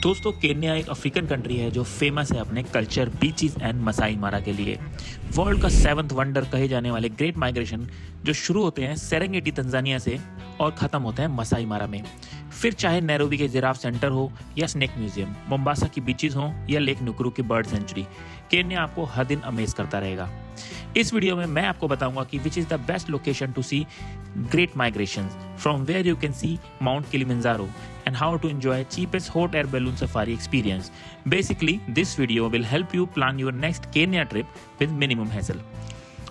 दोस्तों, केन्या एक African country है जो फेमस है अपने कल्चर, बीचेस एंड मसाई मारा के लिए। वर्ल्ड का सेवंथ वंडर कहे जाने वाले ग्रेट माइग्रेशन जो शुरू होते हैं सेरेंगेटी तंजानिया से और खत्म होते हैं मसाई मारा में। फिर चाहे नैरोबी के जिराफ सेंटर हो या स्नेक म्यूजियम, मोम्बासा की बीचेस हो या लेक नुकरू की बर्ड सेंचुरी, केन्या आपको हर दिन अमेज करता रहेगा। इस वीडियो में मैं आपको बताऊंगा कि which is the best location to see great migration, from where you can see Mount Kilimanjaro and how to enjoy cheapest hot air balloon safari experience. Basically, this video will help you plan your next Kenya trip with minimum hassle.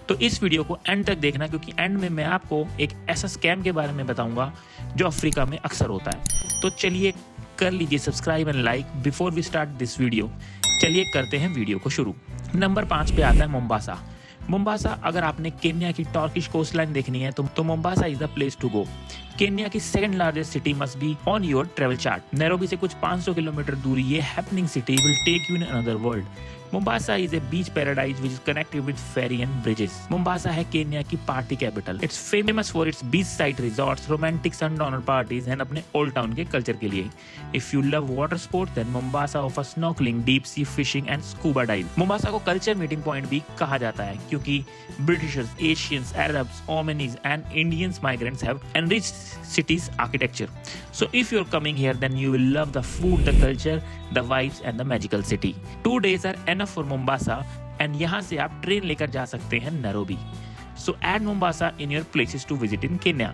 तो इस video को and तक देखना, क्योंकि and में मैं आपको एक ऐसा स्कैम के बारे में बताऊंगा जो अफ्रीका में अक्सर होता है। तो चलिए कर लीजिए subscribe and like before we start this video. चलिए करते हैं वीडियो को शुरू। नंबर 5 पे आता है मोम्बासा। मोम्बासा, अगर आपने केन्या की टर्किश कोस्टलाइन देखनी है तो Mombasa is the place to go. Kenya की second largest city must be on your travel chart. Nairobi से कुछ 500 किलोमीटर दूर ये happening city will take you in another world. Mombasa is a beach paradise which is connected with ferry and bridges. Mombasa है Kenya की party capital. It's famous for its beachside resorts, romantic sundowner parties and अपने old town के culture के लिए। If you love water sports, then Mombasa offers snorkeling, deep sea fishing and scuba dive. Mombasa को culture meeting point भी कहा जाता है क्योंकि Britishers, Asians, Arabs, Omanis and Indians migrants have enriched city's architecture. So if you're coming here, then you will love the food, the culture, the vibes and the magical city. 2 days are enough for Mombasa and यहाँ से आप train लेकर जा सकते हैं Nairobi. So add Mombasa in your places to visit in Kenya.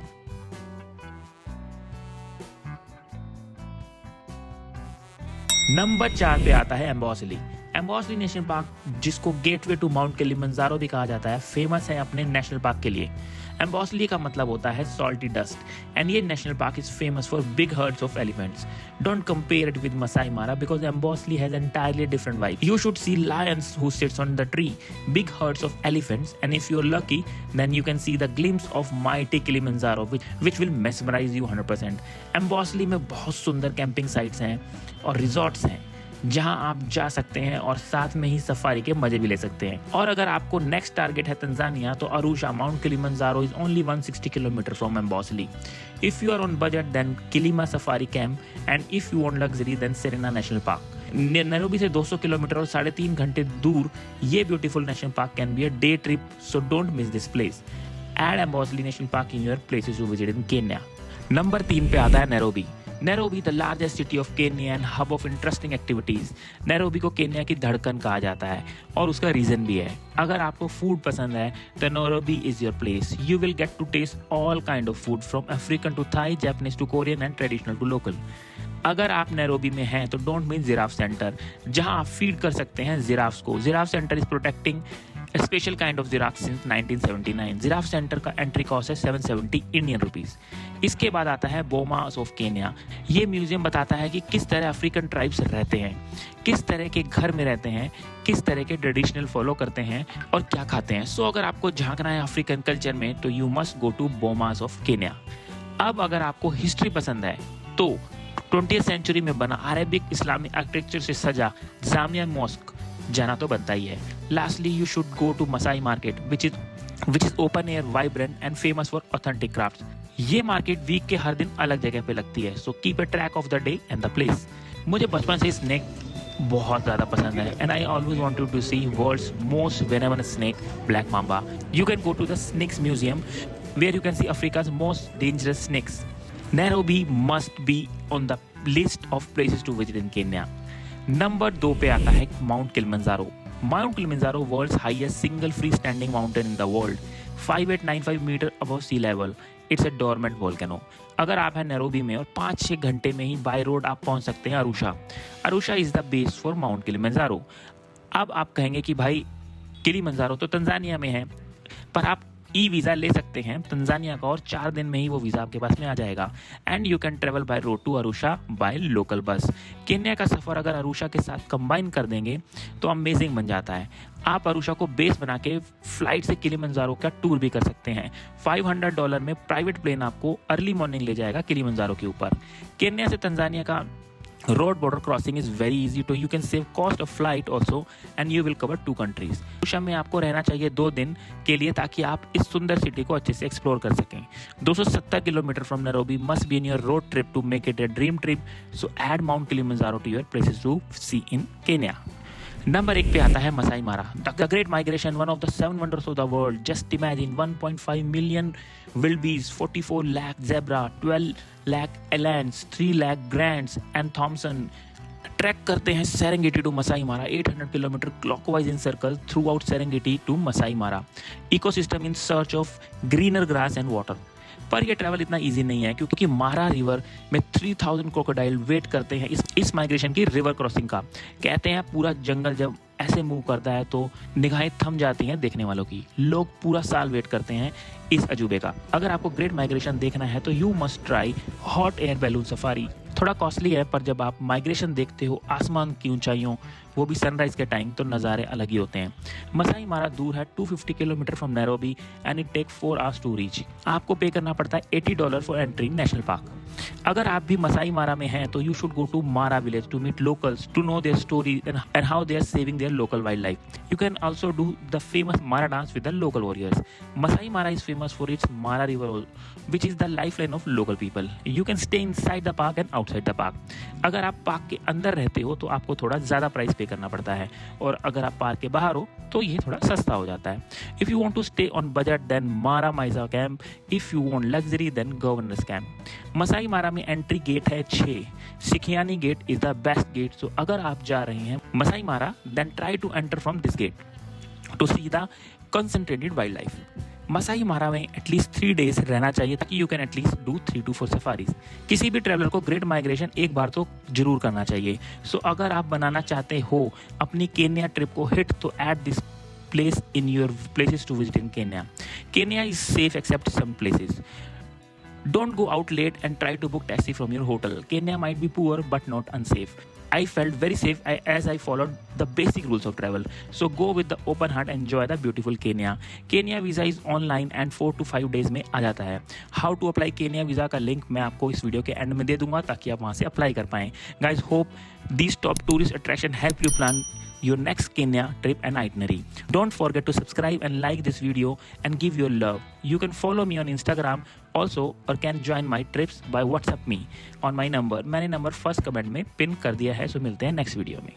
Number 4 पे आता है एम्बोसली। एम्बोसली नेशनल पार्क, जिसको गेटवे टू माउंट किलिमंजारो भी कहा जाता है, फेमस है अपने नेशनल पार्क के लिए। एम्बोसली का मतलब होता है सॉल्टी डस्ट एंड ये national park is famous for big herds of elephants. Don't compare it with Masai Mara because Amboseli has entirely different vibe. You should see lions who sits on the tree, big herds of elephants and if you are lucky then you can see the glimpse of mighty Kilimanjaro which will mesmerise you 100%। Amboseli में बहुत सुंदर camping sites हैं और resorts हैं जहां आप जा सकते हैं और साथ में ही सफारी के मजे भी ले सकते हैं। और अगर आपको नेक्स्ट टारगेट है तंजानिया, तो Arusha Mount Kilimanjaro is only 160 kilometre from Amboseli. If you are on budget then Kilima safari camp and if you want luxury then Serena national park. Nairobi से 200 किलोमीटर और 3.5 घंटे दूर ये beautiful national park can be a day trip, so don't miss this place. Add Amboseli national park in your places to visit in Kenya. Number 3 पे आता है Nairobi. Nairobi the largest city of Kenya and hub of interesting activities. Nairobi को Kenya की धड़कन कहा जाता है और उसका रीजन भी है। अगर आपको फूड पसंद है तो Nairobi is your place. You will get to taste all kind of food from African to Thai, Japanese to Korean and traditional to local. अगर आप नैरोबी में हैं तो डोंट मिस जिराफ सेंटर, जहां आप फीड कर सकते हैं जिराफ्स को। Giraffe centre is protecting a special kind of giraffe since 1979. Giraffe centre का एंट्री कॉस्ट है 770 इंडियन रुपीज। इसके बाद आता है बोमास ऑफ केन्या। ये म्यूजियम बताता है कि किस तरह अफ्रीकन ट्राइब्स रहते हैं, किस तरह के घर में रहते हैं, किस तरह के ट्रेडिशनल फॉलो करते हैं और क्या खाते हैं। सो अगर आपको झांकना है अफ्रीकन कल्चर में तो you must go to Bomas of Kenya. अब अगर आपको हिस्ट्री पसंद है तो 20th सेंचुरी में बना अरेबिक इस्लामिक आर्किटेक्चर से सजा जामिया मॉस्क जाना तो बनता ही है। Lastly you should go to Masai market which is open air, vibrant and famous for authentic crafts. ये मार्केट वीक के हर दिन अलग जगह पे लगती है, so keep a track of the day and the place. मुझे बचपन से स्नेक बहुत ज्यादा पसंद है and I always wanted to see world's most venomous snake, black mamba. You can go to the snakes museum where you can see Africa's most dangerous snakes. Nairobi must be on the list of places to visit in Kenya. Number 2 पे आता है Mount Kilimanjaro. Mount Kilimanjaro world's highest single free standing mountain in the world, 5895 metre above sea level. It's a dormant volcano. अगर आप हैं Nairobi में और 5-6 घंटे में ही बाय रोड आप पहुंच सकते हैं Arusha. Arusha is the base for Mount Kilimanjaro. अब आप कहेंगे कि भाई किलिमंजारो तो तंजानिया में है, पर आप ई वीज़ा ले सकते हैं तंजानिया का और 4 दिन में ही वो वीज़ा आपके पास में आ जाएगा and you can travel by road to Arusha by local bus. Kenya का सफ़र अगर अरुशा के साथ कंबाइन कर देंगे तो अमेजिंग बन जाता है। आप अरुशा को बेस बना के फ्लाइट से किलिमंजारो का टूर भी कर सकते हैं। $500 में प्राइवेट प्लेन आपको अर्ली मॉर्निंग ले जाएगा किलिमंजारो के ऊपर। केन्या से तंजानिया का Road border crossing is very easy to you can save cost of flight also and you will cover 2 countries. ओशा में आपको रहना चाहिए 2 दिन के लिए ताकि आप इस सुंदर सिटी को अच्छे से एक्सप्लोर कर सकें. 270 kilometre from Nairobi must be in your road trip to make it a dream trip. So add Mount Kilimanjaro to your places to see in Kenya. Number 1 पे आता है मसाई मारा. The great migration, one of the 7 wonders of the world. Just imagine 1.5 million wildebeest, 44 lakh zebra, 12 lakh elands, 3 lakh grants and Thompson track करते हैं Serengeti to Masai Mara. 800 kilometre clockwise in circle throughout Serengeti to Masai Mara. Ecosystem in search of greener grass and water. पर यह travel इतना easy नहीं है क्योंकि मारा river में 3000 क्रोकोडाइल वेट करते हैं इस माइग्रेशन की रिवर क्रॉसिंग का. कहते हैं पूरा जंगल जब ऐसे मूव करता है तो निगाहें थम जाती हैं देखने वालों की. लोग पूरा साल वेट करते हैं इस अजूबे का. अगर आपको ग्रेट माइग्रेशन देखना है तो you must try hot air balloon safari. थोड़ा कॉस्टली है पर जब आप माइग्रेशन देखते हो आसमान की ऊंचाइयों, वो भी सनराइज के टाइम, तो नज़ारे अलग ही होते हैं. मसाई मारा दूर है 250 kilometre from Nairobi and it take 4 hours to reach. आपको पे करना पड़ता है $80 फॉर एंट्रिंग नेशनल पार्क. अगर आप भी मसाई मारा में हैं तो you should go to Mara village to meet locals to know their story and how they are saving their local wildlife. You can also do the famous Mara dance with the local warriors. Masai Mara is famous for its Mara river which is the lifeline of local people. You can stay inside the park and outside the park. अगर आप park के अंदर रहते हो तो आपको थोड़ा ज़्यादा प्राइस पे करना पड़ता है और अगर आप पार्क के बाहर हो तो ये थोड़ा सस्ता हो जाता है. If you want to stay on budget then Mara Maiza camp. If you want luxury then governors camp. Masai Mara में एंट्री गेट है 6. Sekenani gate is the best gate. So अगर आप जा रहे हैं Masai Mara then try to enter from this gate to see the concentrated wildlife. Masai Mara में at least 3 days रहना चाहिए ताकि you can at least do 3 to 4 safaris. किसी भी ट्रैवलर को ग्रेट माइग्रेशन एक बार तो जरूर करना चाहिए. सो अगर आप बनाना चाहते हो अपनी केन्या ट्रिप को हिट तो add this place in your places to visit in Kenya. Kenya is safe except some places. Don't go out late and try to book taxi from your hotel. Kenya might be poor but not unsafe. I felt very safe as I followed the basic rules of travel. So go with the open heart and enjoy the beautiful Kenya. Kenya visa is online and 4 to 5 days में आ जाता है. How to apply Kenya visa का link मैं आपको इस video के and में दे दूंगा ताकि आप वहाँ से अप्लाई कर पाएँ. Guys, hope these top tourist attraction help you plan your next Kenya trip and itinerary. Don't forget to subscribe and like this video and give your love. You can follow me on Instagram also or can join my trips by WhatsApp me on my number. मैंने number first comment में pin कर दिया है. सो मिलते हैं next video में.